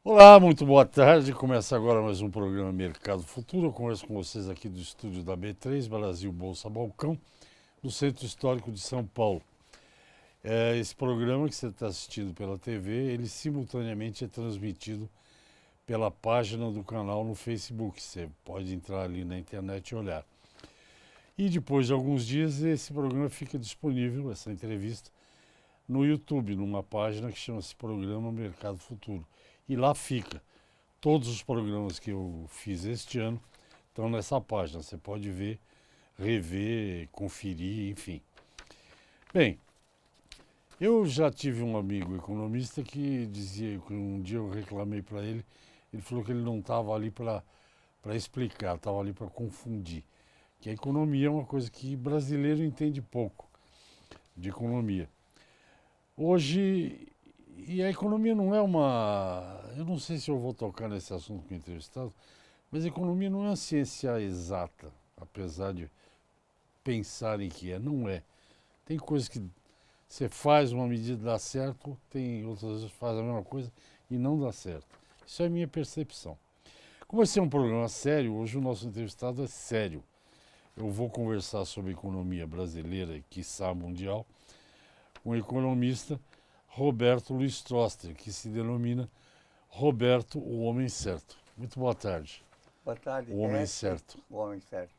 Olá, muito boa tarde. Começa agora mais um programa Mercado Futuro. Eu converso com vocês aqui do estúdio da B3, Brasil Bolsa Balcão, no Centro Histórico de São Paulo. Esse programa que você está assistindo pela TV, ele simultaneamente é transmitido pela página do canal no Facebook. Você pode entrar ali na internet e olhar. E depois de alguns dias, esse programa fica disponível, essa entrevista, no YouTube, numa página que chama-se Programa Mercado Futuro. E lá fica. Todos os programas que eu fiz este ano estão nessa página. Você pode ver, rever, conferir, enfim. Bem, eu já tive um amigo economista que dizia que um dia eu reclamei para ele, ele falou que ele não estava ali para explicar, estava ali para confundir. Que a economia é uma coisa que brasileiro entende pouco de economia. Hoje, e a economia não é uma. Eu não sei se eu vou tocar nesse assunto com o entrevistado, mas a economia não é uma ciência exata, apesar de pensarem que é. Não é. Tem coisas que você faz uma medida dá certo, tem outras vezes faz a mesma coisa e não dá certo. Isso é a minha percepção. Como esse é um programa sério, hoje o nosso entrevistado é sério. Eu vou conversar sobre economia brasileira e, quiçá, mundial, com o economista Roberto Luiz Stroster, que se denomina Roberto, o Homem Certo. Muito boa tarde. Boa tarde, O Homem Certo. o homem certo.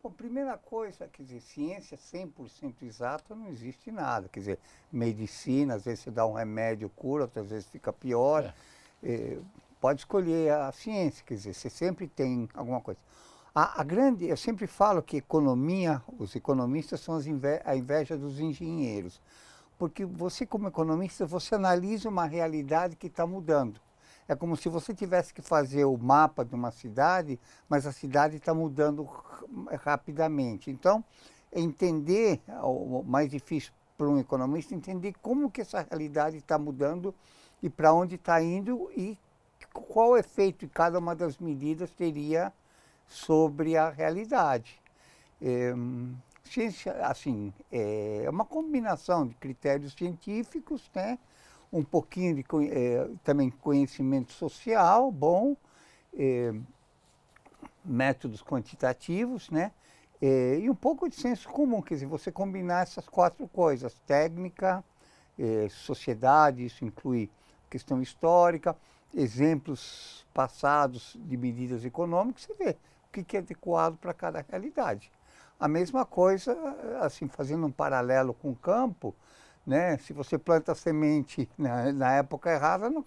Bom, primeira coisa, quer dizer, ciência 100% exata não existe nada. Quer dizer, medicina, às vezes você dá um remédio, cura, outras vezes fica pior. É. Pode escolher a ciência, quer dizer, você sempre tem alguma coisa. Eu sempre falo que economia, os economistas são a inveja dos engenheiros. Porque você, como economista, você analisa uma realidade que está mudando. É como se você tivesse que fazer o mapa de uma cidade, mas a cidade está mudando rapidamente. Então, entender, o mais difícil para um economista, entender como que essa realidade está mudando e para onde está indo e qual efeito cada uma das medidas teria sobre a realidade. É, ciência, assim, é uma combinação de critérios científicos, né? Um pouquinho de também conhecimento social, bom, é, métodos quantitativos, né? E um pouco de senso comum, quer dizer, você combinar essas quatro coisas, técnica, sociedade, isso inclui questão histórica, exemplos passados de medidas econômicas, você vê o que é adequado para cada realidade. A mesma coisa, assim, fazendo um paralelo com o campo, né? Se você planta semente na época errada, não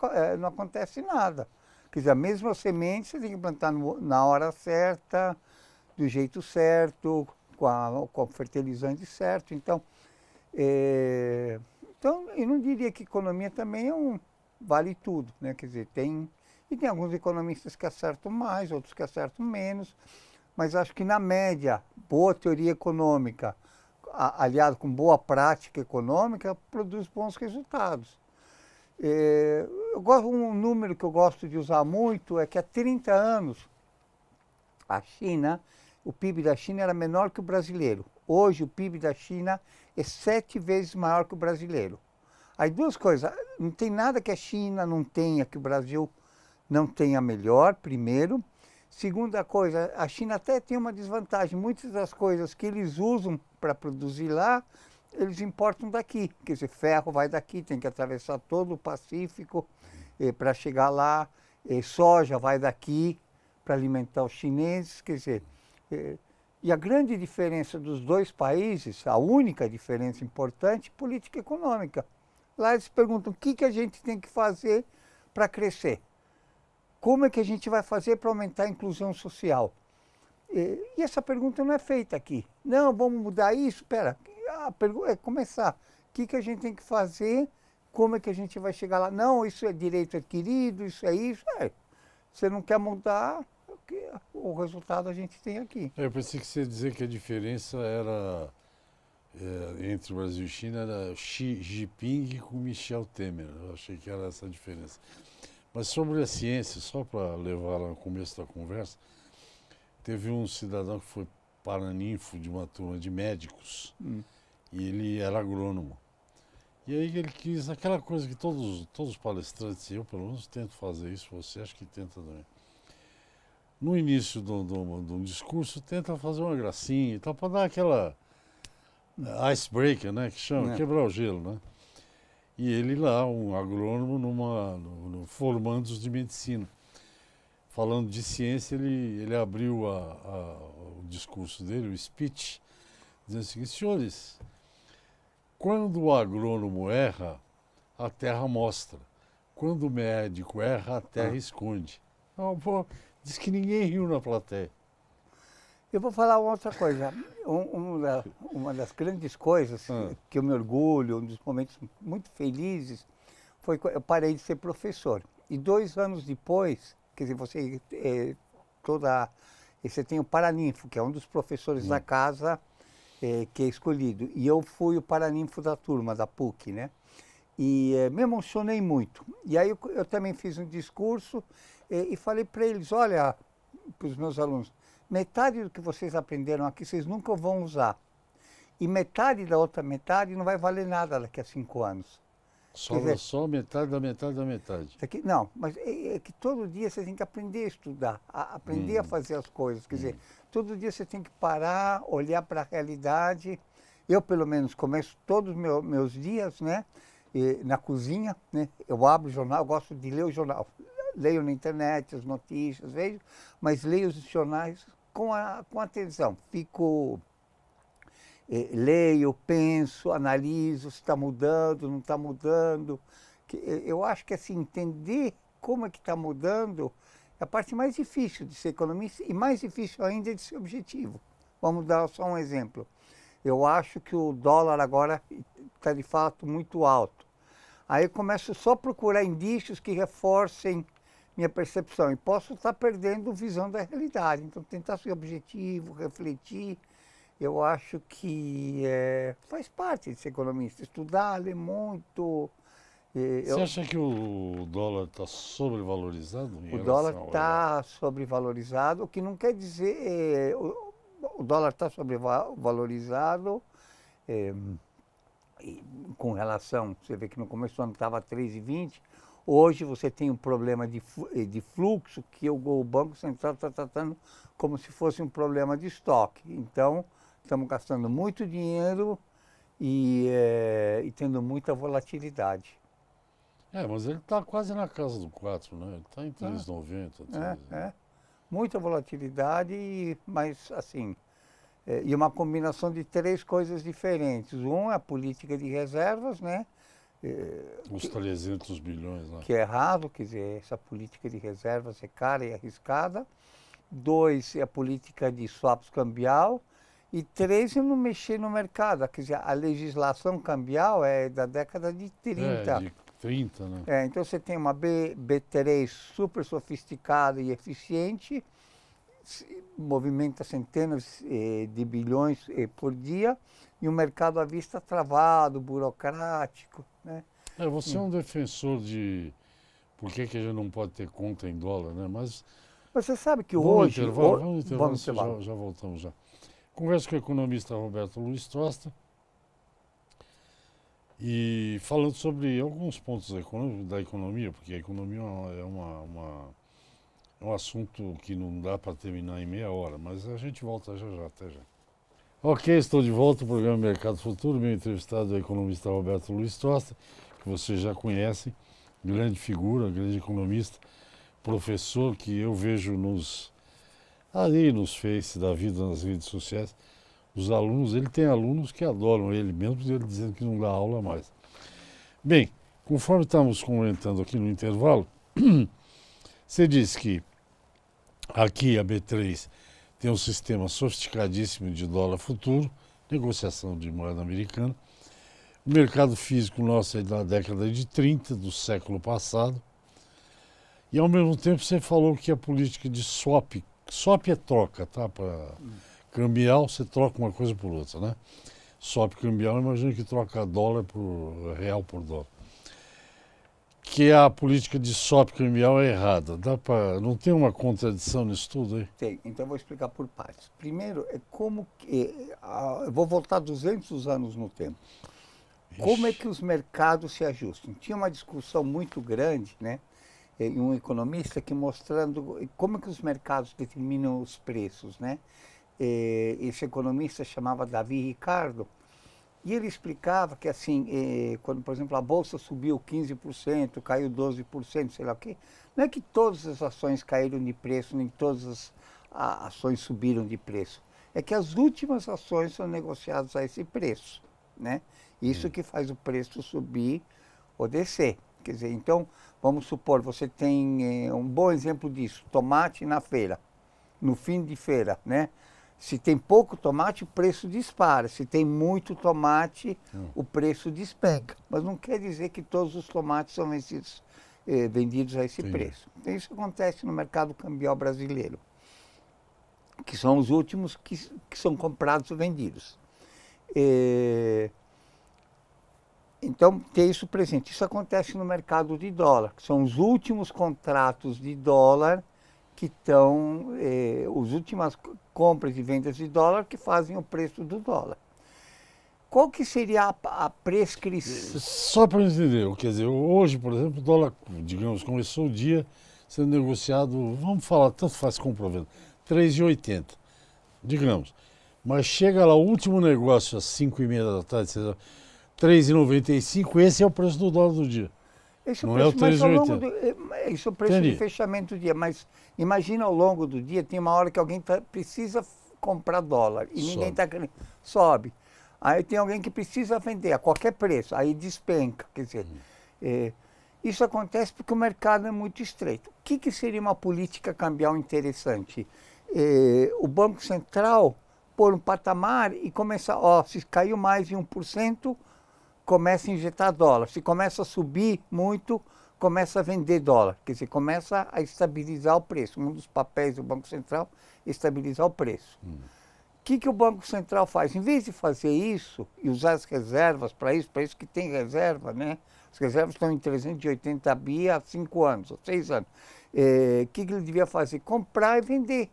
acontece nada. Quer dizer, a mesma semente você tem que plantar na hora certa, do jeito certo, com o fertilizante certo. Então, eu não diria que economia também vale tudo, né? Quer dizer, tem alguns economistas que acertam mais, outros que acertam menos, mas acho que na média, boa teoria econômica, aliado com boa prática econômica, produz bons resultados. Um número que eu gosto de usar muito é que há 30 anos a China, o PIB da China era menor que o brasileiro. Hoje o PIB da China é 7 vezes maior que o brasileiro. Aí duas coisas, não tem nada que a China não tenha, que o Brasil não tenha melhor, primeiro. Segunda coisa, a China até tem uma desvantagem. Muitas das coisas que eles usam para produzir lá, eles importam daqui. Quer dizer, ferro vai daqui, tem que atravessar todo o Pacífico para chegar lá. Soja vai daqui para alimentar os chineses. Quer dizer, e a grande diferença dos dois países, a única diferença importante, é política econômica. Lá eles perguntam o que a gente tem que fazer para crescer. Como é que a gente vai fazer para aumentar a inclusão social? E essa pergunta não é feita aqui. Não, vamos mudar isso? Espera, a pergunta é começar. O que a gente tem que fazer? Como é que a gente vai chegar lá? Não, isso é direito adquirido, isso é isso. Você não quer mudar, o resultado a gente tem aqui. Eu pensei que você ia dizer que a diferença era entre o Brasil e China era Xi Jinping com Michel Temer. Eu achei que era essa a diferença. Mas sobre a ciência, só para levar lá no começo da conversa, teve um cidadão que foi paraninfo de uma turma de médicos e ele era agrônomo. E aí ele quis aquela coisa que todos os palestrantes, eu pelo menos tento fazer isso, você acha que tenta também. No início de um discurso, tenta fazer uma gracinha e tal, para dar aquela icebreaker, né, que chama, né? quebrar o gelo, né? E ele lá, um agrônomo, no formandos de medicina. Falando de ciência, ele abriu o discurso dele, o speech, dizendo o seguinte: senhores, quando o agrônomo erra, a terra mostra. Quando o médico erra, a terra esconde. Então, pô, diz que ninguém riu na plateia. Eu vou falar uma outra coisa. Uma das grandes coisas que eu me orgulho, um dos momentos muito felizes, foi quando eu parei de ser professor. E 2 anos depois, quer dizer, você tem o paraninfo, que é um dos professores da casa que é escolhido. E eu fui o paraninfo da turma, da PUC, né? E me emocionei muito. E aí eu também fiz um discurso e falei para eles, olha, para os meus alunos, metade do que vocês aprenderam aqui vocês nunca vão usar. E metade da outra metade não vai valer nada daqui a 5 anos. Sobra só metade da metade da metade. Não, mas é que todo dia você tem que aprender a estudar, aprender a fazer as coisas. Quer dizer, todo dia você tem que parar, olhar para a realidade. Eu, pelo menos, começo todos os meus dias, né, na cozinha, né? Eu abro o jornal, eu gosto de ler o jornal. Leio na internet as notícias, vejo, mas leio os jornais com atenção. Leio, penso, analiso se está mudando, não está mudando. Eu acho que assim, entender como é que está mudando é a parte mais difícil de ser economista e mais difícil ainda de ser objetivo. Vamos dar só um exemplo. Eu acho que o dólar agora está de fato muito alto. Aí eu começo só a procurar indícios que reforcem minha percepção e posso estar perdendo visão da realidade. Então, tentar ser objetivo, refletir, eu acho que faz parte de ser economista. Estudar, ler muito. Você acha que o dólar está sobrevalorizado em O dólar relação ao real? está sobrevalorizado, o que não quer dizer... o dólar está sobrevalorizado com relação... Você vê que no começo do ano estava 3,20. Hoje você tem um problema de fluxo que o Banco Central está tratando como se fosse um problema de estoque. Então, estamos gastando muito dinheiro e tendo muita volatilidade. Mas ele está quase na casa do 4, né? Ele está em 3,90. Muita volatilidade, mas assim... e uma combinação de 3 coisas diferentes. Um é a política de reservas, né? Os 300 bilhões lá. Que é errado, quer dizer, essa política de reservas é cara e arriscada. 2 é a política de swaps cambial. E 3 é não mexer no mercado. Quer dizer, a legislação cambial é da década de 30. De 30, né? Então você tem uma B3 super sofisticada e eficiente, movimenta centenas de bilhões por dia, e um mercado à vista travado, burocrático, né? Você é um defensor de por que a gente não pode ter conta em dólar, né? Mas você sabe que vamos hoje... vamos no intervalo, já voltamos já. Converso com o economista Roberto Luiz Tosta e falando sobre alguns pontos da economia, porque a economia é um assunto que não dá para terminar em meia hora, mas a gente volta já, até já. Ok, estou de volta ao programa Mercado Futuro. Meu entrevistado é o economista Roberto Luiz Tosta, que você já conhece, grande figura, grande economista, professor que eu vejo nos Face da vida, nas redes sociais, os alunos, ele tem alunos que adoram ele, mesmo ele dizendo que não dá aula mais. Bem, conforme estamos comentando aqui no intervalo, você disse que aqui a B3 tem um sistema sofisticadíssimo de dólar futuro, negociação de moeda americana. O mercado físico nosso é da década de 30, do século passado. E ao mesmo tempo você falou que a política de swap é troca, tá? Para cambial, você troca uma coisa por outra, né? Swap cambial, imagina que troca dólar por real por dólar. Que a política de swap cambial é errada. Não tem uma contradição nisso tudo aí? Tem, então eu vou explicar por partes. Primeiro, eu vou voltar 200 anos no tempo. como é Ixi. que os mercados se ajustam? Tinha uma discussão muito grande, né? E um economista que mostrando como é que os mercados determinam os preços, né? Esse economista chamava Davi Ricardo, e ele explicava que assim, quando, por exemplo, a bolsa subiu 15%, caiu 12%, sei lá o quê, não é que todas as ações caíram de preço, nem todas as ações subiram de preço. É que as últimas ações são negociadas a esse preço, né? Isso que faz o preço subir ou descer. Quer dizer, então, vamos supor, você tem um bom exemplo disso, tomate na feira, no fim de feira, né? Se tem pouco tomate, o preço dispara. Se tem muito tomate, o preço despenca. Mas não quer dizer que todos os tomates são vendidos a esse Entendi. preço. Então, isso acontece no mercado cambial brasileiro, que são os últimos que são comprados ou vendidos. Então, ter isso presente. Isso acontece no mercado de dólar, que são os últimos contratos de dólar que estão, as últimas compras e vendas de dólar que fazem o preço do dólar. Qual que seria a prescrição? Só para entender, quer dizer, hoje, por exemplo, o dólar, digamos, começou o dia sendo negociado, vamos falar, tanto faz compra ou venda, 3,80, digamos. Mas chega lá o último negócio às 5h30 da tarde, 3,95, esse é o preço do dólar do dia. Esse é o Não é o preço, mas ao longo 3,80. esse é o preço Entendi. de fechamento do dia. Mas imagina ao longo do dia, tem uma hora que alguém precisa comprar dólar e ninguém está querendo. Sobe. Aí tem alguém que precisa vender a qualquer preço, aí despenca. Quer dizer, isso acontece porque o mercado é muito estreito. O que seria uma política cambial interessante? O Banco Central pôr um patamar e começar, se caiu mais de 1%, começa a injetar dólar. Se começa a subir muito, começa a vender dólar. Quer dizer, começa a estabilizar o preço. Um dos papéis do Banco Central é estabilizar o preço. O que o Banco Central faz? Em vez de fazer isso e usar as reservas para isso que tem reserva, né? As reservas estão em 380 bi há 5 anos, ou 6 anos. O que ele devia fazer? Comprar e vender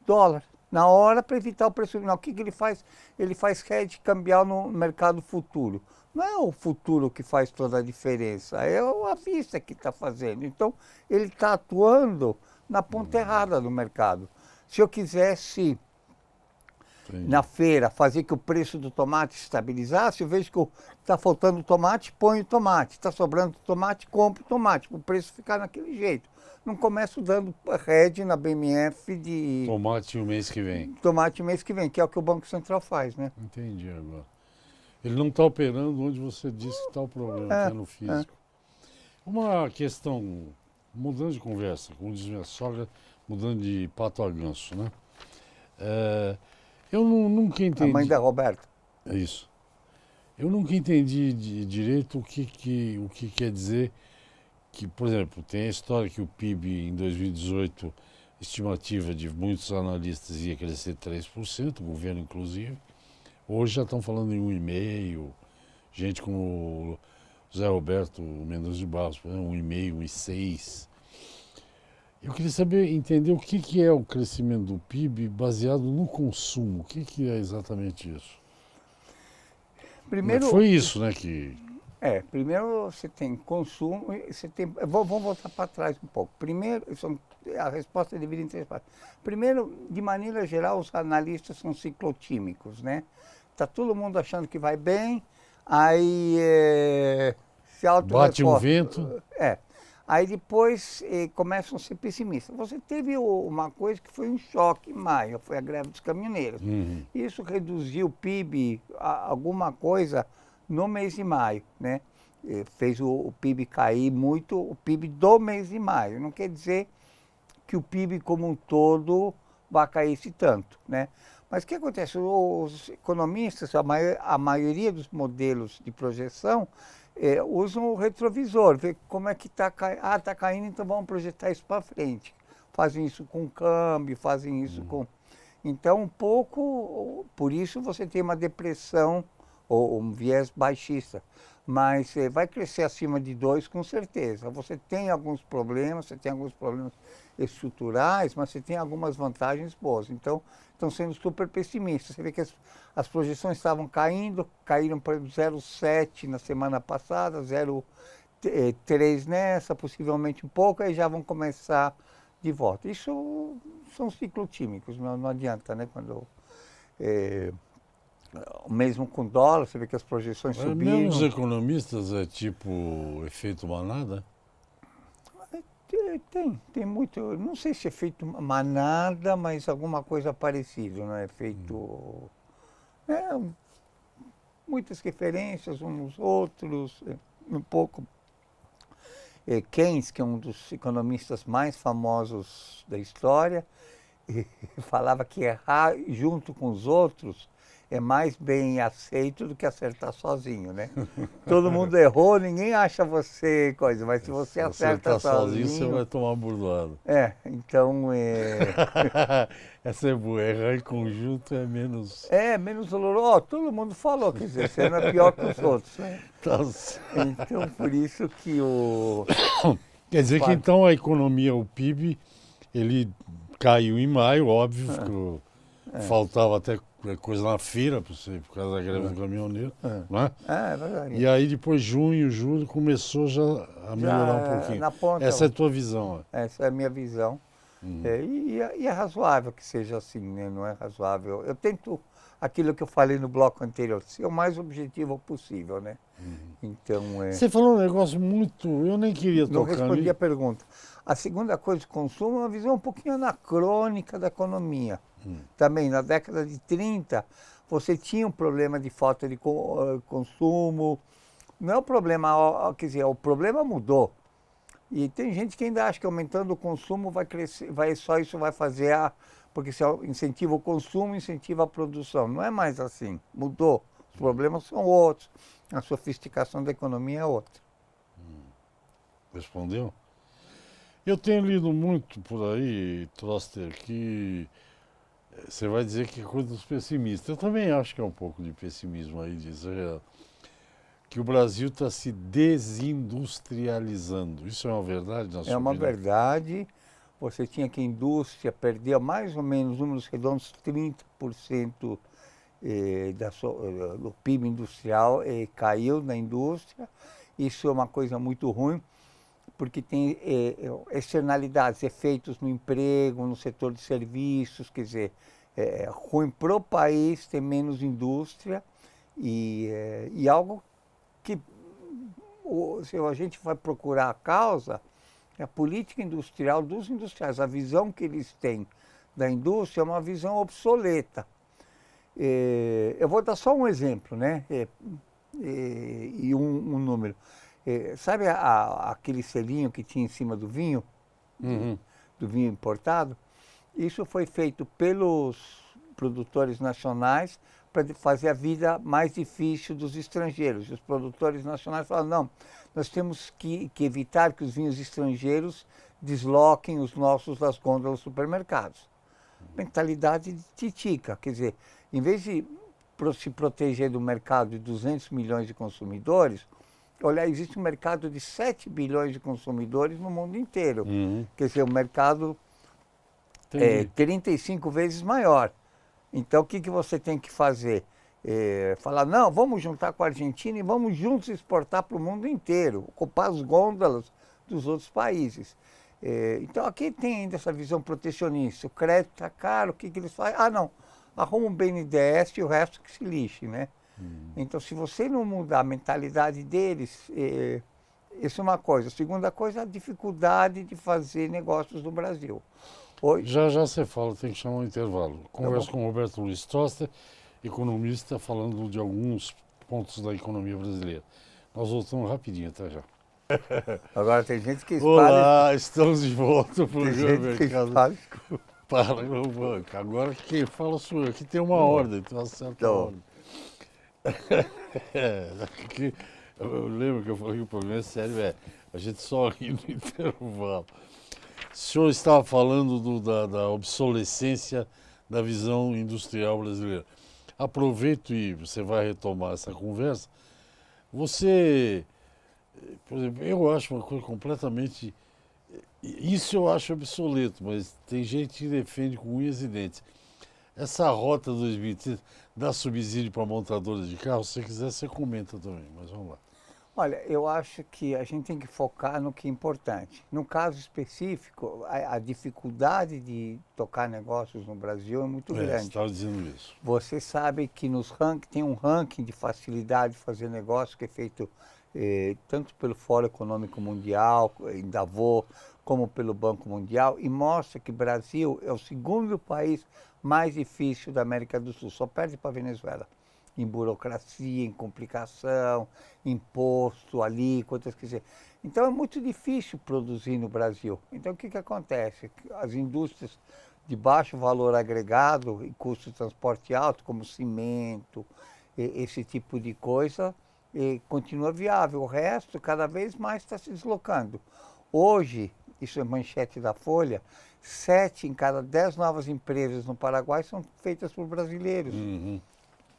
dólar na hora para evitar o preço final. O que ele faz? Ele faz hedge cambial no mercado futuro. Não é o futuro que faz toda a diferença, é a vista que está fazendo. Então, ele está atuando na ponta errada do mercado. Se eu quisesse, na feira, fazer que o preço do tomate se estabilizasse, eu vejo que está faltando tomate, ponho tomate. Está sobrando tomate, compro tomate, para o preço ficar naquele jeito. Não começo dando hedge na BMF de Tomate o mês que vem. tomate mês que vem, que é o que o Banco Central faz, né? Entendi agora. Ele não está operando onde você disse que está o problema, que é no físico. Uma questão, mudando de conversa, como diz minha sogra, mudando de pato a ganso, né? Eu nunca entendi. A mãe da Roberta. É isso. Eu nunca entendi direito o que quer dizer que, por exemplo, tem a história que o PIB em 2018, estimativa de muitos analistas, ia crescer 3%, o governo inclusive. Hoje já estão falando em 1,5%, gente como o Zé Roberto Mendonça de Barros, 1,5%, 1,6%. Eu queria entender o que é o crescimento do PIB baseado no consumo. O que é exatamente isso? Primeiro, foi isso, né? Primeiro você tem consumo, você tem. Vamos voltar para trás um pouco. Primeiro, a resposta é dividida em 3 partes. Primeiro, de maneira geral, os analistas são ciclotímicos, né? Está todo mundo achando que vai bem, aí se bate um vento. Aí depois começam a ser pessimistas. Você teve uma coisa que foi um choque em maio, foi a greve dos caminhoneiros. Isso reduziu o PIB alguma coisa no mês de maio, né? Fez o PIB cair muito, o PIB do mês de maio. Não quer dizer que o PIB como um todo vai cair esse tanto, né? Mas o que acontece? Os economistas, a maioria dos modelos de projeção, usam o retrovisor, vê como é que está caindo. Está caindo, então vamos projetar isso para frente. Fazem isso com câmbio, fazem isso com... Então, um pouco, por isso você tem uma depressão ou um viés baixista. Mas vai crescer acima de 2 com certeza. Você tem alguns problemas estruturais, mas você tem algumas vantagens boas. Então, estão sendo super pessimistas. Você vê que as projeções estavam caindo, caíram para 0,7 na semana passada, 0,3 nessa, possivelmente um pouco, aí já vão começar de volta. Isso são ciclotímicos, não adianta, né? Mesmo com dólar, você vê que as projeções Mesmo os subiram. economistas é tipo efeito manada? Tem muito, não sei se é feito manada, mas alguma coisa parecida, não é feito... muitas referências uns nos outros, um pouco. Keynes, que é um dos economistas mais famosos da história, falava que errar junto com os outros é mais bem aceito do que acertar sozinho, né? Todo mundo errou, ninguém acha você coisa, mas se você acerta sozinho, você sozinho... vai tomar burdoada. Então... Essa é boa, errar em conjunto é menos... menos doloroso. Todo mundo falou, quer dizer, você não é pior que os outros, né? Tá certo. Então, por isso que o... Quer dizer que então a economia, o PIB, ele caiu em maio, óbvio, ficou, faltava até coisa na feira, por causa da greve do caminhoneiro, né? É verdade. E aí depois junho, julho, começou já a melhorar um pouquinho. Na ponta, Essa é a tua visão. Essa é a minha visão. E é razoável que seja assim, né? Não é razoável. Eu tento, aquilo que eu falei no bloco anterior, ser o mais objetivo possível, né? Então, Você falou um negócio muito... Eu nem queria não tocar respondi ali. a pergunta. A segunda coisa de consumo é uma visão um pouquinho anacrônica da economia. Também, na década de 30, você tinha um problema de falta de consumo. Não é o problema, quer dizer, o problema mudou. E tem gente que ainda acha que aumentando o consumo vai crescer, só isso vai fazer porque se incentiva o consumo, incentiva a produção. Não é mais assim, mudou. Os problemas são outros. A sofisticação da economia é outra. Respondeu? Eu tenho lido muito por aí, Troster, que você vai dizer que é coisa dos pessimistas. Eu também acho que é um pouco de pessimismo aí, dizer que o Brasil está se desindustrializando. Isso é uma verdade na sua É uma opinião? verdade. Você tinha que a indústria perder mais ou menos, números redondos, 30% do PIB industrial caiu na indústria. Isso é uma coisa muito ruim, porque tem externalidades, efeitos no emprego, no setor de serviços, quer dizer, é ruim para o país ter menos indústria e algo que, se a gente vai procurar a causa, é a política industrial dos industriais, a visão que eles têm da indústria é uma visão obsoleta. Eu vou dar só um exemplo, né? E um número. Sabe aquele selinho que tinha em cima do vinho, do vinho importado? Isso foi feito pelos produtores nacionais para fazer a vida mais difícil dos estrangeiros. Os produtores nacionais falaram, não, nós temos que evitar que os vinhos estrangeiros desloquem os nossos das gôndolas dos supermercados. Mentalidade de titica, quer dizer, em vez de se proteger do mercado de 200 milhões de consumidores, olha, existe um mercado de 7 bilhões de consumidores no mundo inteiro. Quer dizer, um mercado 35 vezes maior. Então, o que você tem que fazer? Falar, não, vamos juntar com a Argentina e vamos juntos exportar para o mundo inteiro, ocupar as gôndolas dos outros países. Então, aqui tem ainda essa visão protecionista. O crédito está caro, o que eles fazem? Ah, não, arruma um BNDES e o resto que se lixe, né? Então, se você não mudar a mentalidade deles, isso é uma coisa. A segunda coisa é a dificuldade de fazer negócios no Brasil. Já você fala, tem que chamar um intervalo. Converso com o Roberto Luiz Troster, economista, falando de alguns pontos da economia brasileira. Nós voltamos rapidinho, até já. Agora tem gente que espalha... Olá, estamos de volta para o Mercado. Para o banco. Agora quem fala sou eu. Aqui tem uma ordem, tem uma certa ordem. Eu lembro que eu falei que o problema é sério, a gente só ri no intervalo. O senhor estava falando da obsolescência da visão industrial brasileira. aproveito e você vai retomar essa conversa. Você, por exemplo, eu acho uma coisa completamente. Isso eu acho obsoleto, mas tem gente que defende com unhas e dentes. Essa rota 2030 dá subsídio para montadoras de carro, se você quiser, você comenta também, mas vamos lá. Olha, eu acho que a gente tem que focar no que é importante. No caso específico, a dificuldade de tocar negócios no Brasil é muito Você grande. estava dizendo isso. Você sabe que tem um ranking de facilidade de fazer negócio que é feito tanto pelo Fórum Econômico Mundial, em Davos, como pelo Banco Mundial, e mostra que o Brasil é o segundo país mais difícil da América do Sul, só perde para a Venezuela. Em burocracia, em complicação, imposto, alíquotas, quer dizer. Então é muito difícil produzir no Brasil. Então o que acontece? As indústrias de baixo valor agregado e custo de transporte alto, como cimento, esse tipo de coisa, continua viável. O resto, cada vez mais está se deslocando. Hoje, isso é manchete da Folha, 7 em cada 10 novas empresas no Paraguai são feitas por brasileiros. Uhum.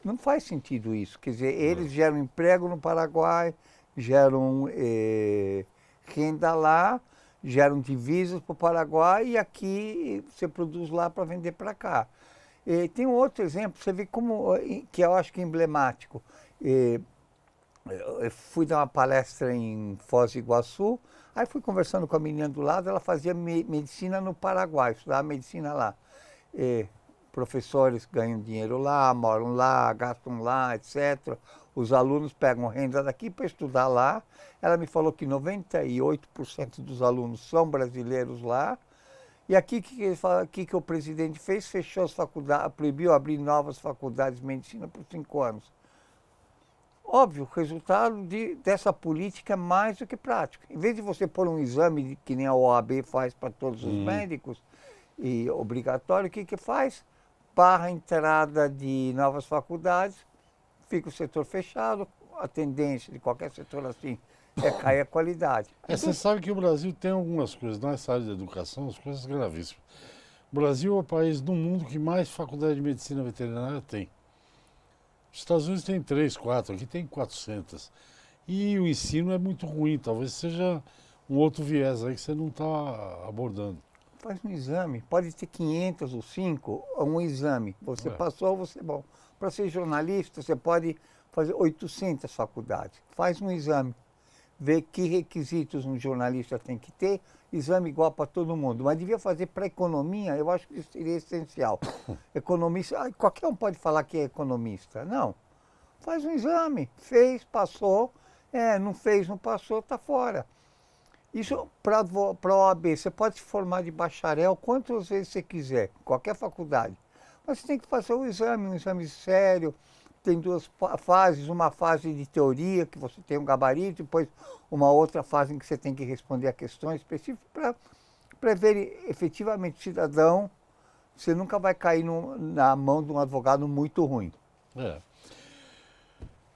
Não faz sentido isso. Quer dizer, eles geram emprego no Paraguai, geram renda lá, geram divisas para o Paraguai e aqui você produz lá para vender para cá. Tem um outro exemplo, você vê como, que eu acho que é emblemático. Eu fui dar uma palestra em Foz do Iguaçu, aí fui conversando com a menina do lado, ela fazia medicina no Paraguai, estudava medicina lá. Professores ganham dinheiro lá, moram lá, gastam lá, etc. Os alunos pegam renda daqui para estudar lá. Ela me falou que 98% dos alunos são brasileiros lá. E aqui o que o presidente fez? Fechou as faculdades, proibiu abrir novas faculdades de medicina por 5 anos. Óbvio, o resultado dessa política é mais do que prático. Em vez de você pôr um exame que nem a OAB faz para todos os médicos, e obrigatório, o que faz? Barra a entrada de novas faculdades, fica o setor fechado, a tendência de qualquer setor assim é cair a qualidade. Você sabe que o Brasil tem algumas coisas, nessa área de educação, as coisas gravíssimas. O Brasil é o país do mundo que mais faculdade de medicina veterinária tem. Os Estados Unidos tem 3, 4, aqui tem 400. E o ensino é muito ruim, talvez seja um outro viés aí que você não está abordando. Faz um exame, pode ter 500 ou 5, um exame. Você passou, você é bom. Para ser jornalista, você pode fazer 800 faculdades. Faz um exame, vê que requisitos um jornalista tem que ter, exame igual para todo mundo. Mas devia fazer para economia, eu acho que isso seria essencial. Economista, qualquer um pode falar que é economista. Não, faz um exame, fez, passou, não fez, não passou, está fora. Isso para a OAB, você pode se formar de bacharel quantas vezes você quiser, qualquer faculdade. Mas você tem que fazer um exame sério. Tem 2 fases, uma fase de teoria, que você tem um gabarito, depois uma outra fase em que você tem que responder a questões específicas para ver efetivamente o cidadão. Você nunca vai cair na mão de um advogado muito ruim.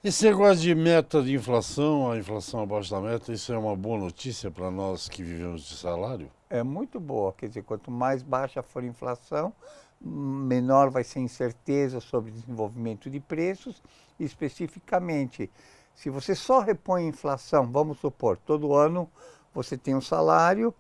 Esse negócio de meta de inflação, a inflação abaixo da meta, isso é uma boa notícia para nós que vivemos de salário? É muito boa, quer dizer, quanto mais baixa for a inflação, menor vai ser a incerteza sobre o desenvolvimento de preços. Especificamente, se você só repõe a inflação, vamos supor, todo ano você tem um salário,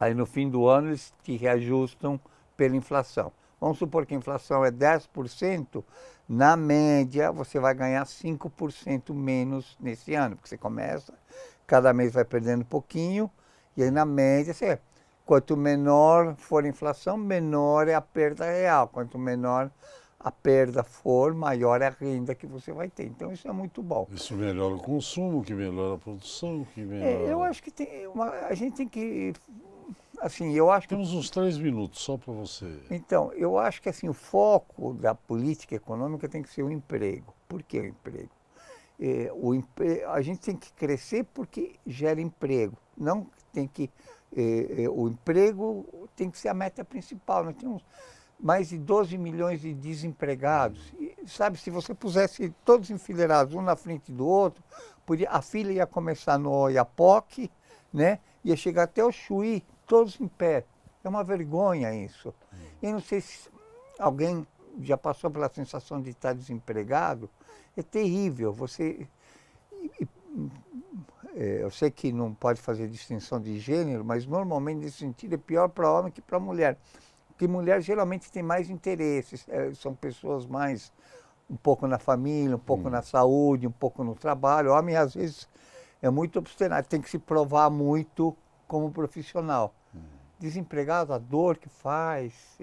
aí no fim do ano eles te reajustam pela inflação. Vamos supor que a inflação é 10%, na média você vai ganhar 5% menos nesse ano, porque você começa, cada mês vai perdendo um pouquinho, e aí na média, quanto menor for a inflação, menor é a perda real. Quanto menor a perda for, maior é a renda que você vai ter. Então isso é muito bom. Isso melhora o consumo, que melhora a produção, que melhora... Eu acho que a gente tem que... Assim, eu acho que... Temos uns 3 minutos só para você. Então, eu acho que assim, o foco da política econômica tem que ser o emprego. Por que o emprego? A gente tem que crescer porque gera emprego. Não tem que... o emprego tem que ser a meta principal. Nós temos mais de 12 milhões de desempregados. E, sabe, se você pusesse todos enfileirados, um na frente do outro, a fila ia começar no Oiapoque, né? Ia chegar até o Chuí, todos em pé. É uma vergonha isso. Eu não sei se alguém já passou pela sensação de estar desempregado, é terrível. Eu sei que não pode fazer distinção de gênero, mas normalmente nesse sentido é pior para homem que para mulher. Porque mulher geralmente tem mais interesses, são pessoas mais um pouco na família, um pouco na saúde, um pouco no trabalho. O homem às vezes é muito obstinado, tem que se provar muito como profissional. Desempregado, a dor que faz.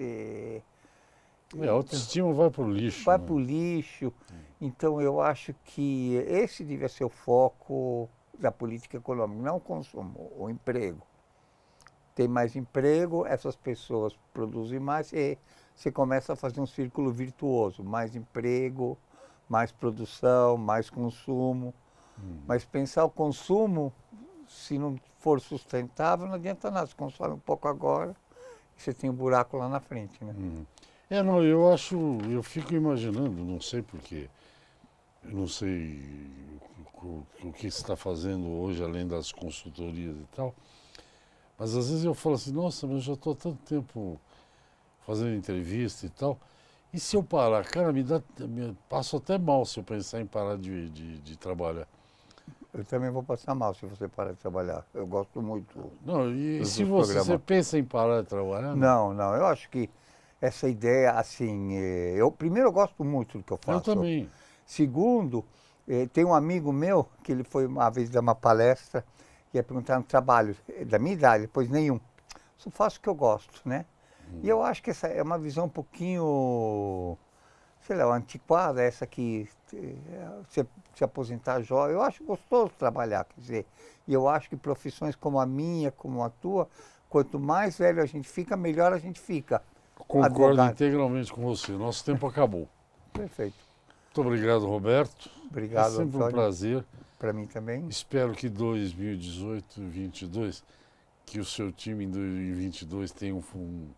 A autoestima vai para o lixo. Vai né? para o lixo. Então eu acho que esse devia ser o foco da política econômica, não o consumo, o emprego. Tem mais emprego, essas pessoas produzem mais e você começa a fazer um círculo virtuoso. Mais emprego, mais produção, mais consumo. Mas pensar o consumo, se não for sustentável, não adianta nada. Você consome um pouco agora e você tem um buraco lá na frente, né? Não, eu fico imaginando, não sei porquê, eu não sei o que você está fazendo hoje, além das consultorias e tal, mas às vezes eu falo assim, nossa, mas eu já estou há tanto tempo fazendo entrevista e tal, e se eu parar? Cara, passo até mal se eu pensar em parar de trabalhar. Eu também vou passar mal se você parar de trabalhar. Eu gosto muito. Não, e se dos você pensa em parar de trabalhar? Não, eu acho que essa ideia, assim, primeiro eu gosto muito do que eu faço. Eu também. Segundo, tem um amigo meu que ele foi uma vez dar uma palestra e ia perguntar no trabalho da minha idade, depois nenhum. Só faço o que eu gosto, né? E eu acho que essa é uma visão um pouquinho, sei lá, antiquada, essa que você se aposentar jovem. Eu acho gostoso trabalhar, quer dizer, e eu acho que profissões como a minha, como a tua, quanto mais velho a gente fica, melhor a gente fica. Concordo Advogado. integralmente com você. Nosso tempo acabou. Perfeito. Muito obrigado, Roberto. Obrigado, É sempre Antônio. um prazer. Para mim também. Espero que 2018 e 2022, que o seu time em 2022 tenha um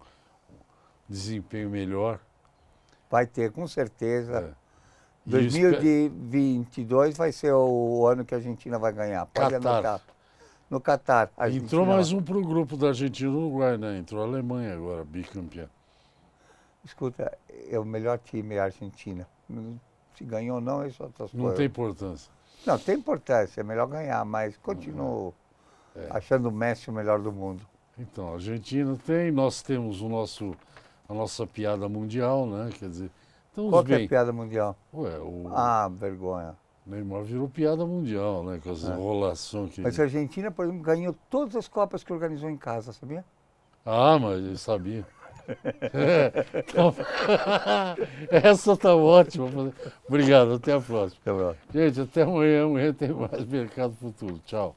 desempenho melhor. Vai ter, com certeza. É. 2022 vai ser o ano que a Argentina vai ganhar. Pode Catar. anotar. No Catar. Entrou mais um para o grupo da Argentina e do Uruguai, né? Entrou a Alemanha agora, bicampeã. Escuta, é o melhor time a Argentina. Se ganhou ou não, isso é outra coisa. Não tem importância. Não, tem importância, é melhor ganhar, mas continuo achando o Messi o melhor do mundo. Então, a Argentina tem, nós temos a nossa piada mundial, né? Quer dizer, estamos Qual que é bem. a piada mundial? Ué, o Vergonha. Neymar virou piada mundial, né? Com as enrolações que... Mas a Argentina, por exemplo, ganhou todas as Copas que organizou em casa, sabia? Ah, mas eu sabia. Então, essa tá ótima. Obrigado, até a próxima. Até a próxima. Gente, até amanhã. Amanhã tem mais Mercado Futuro. Tchau.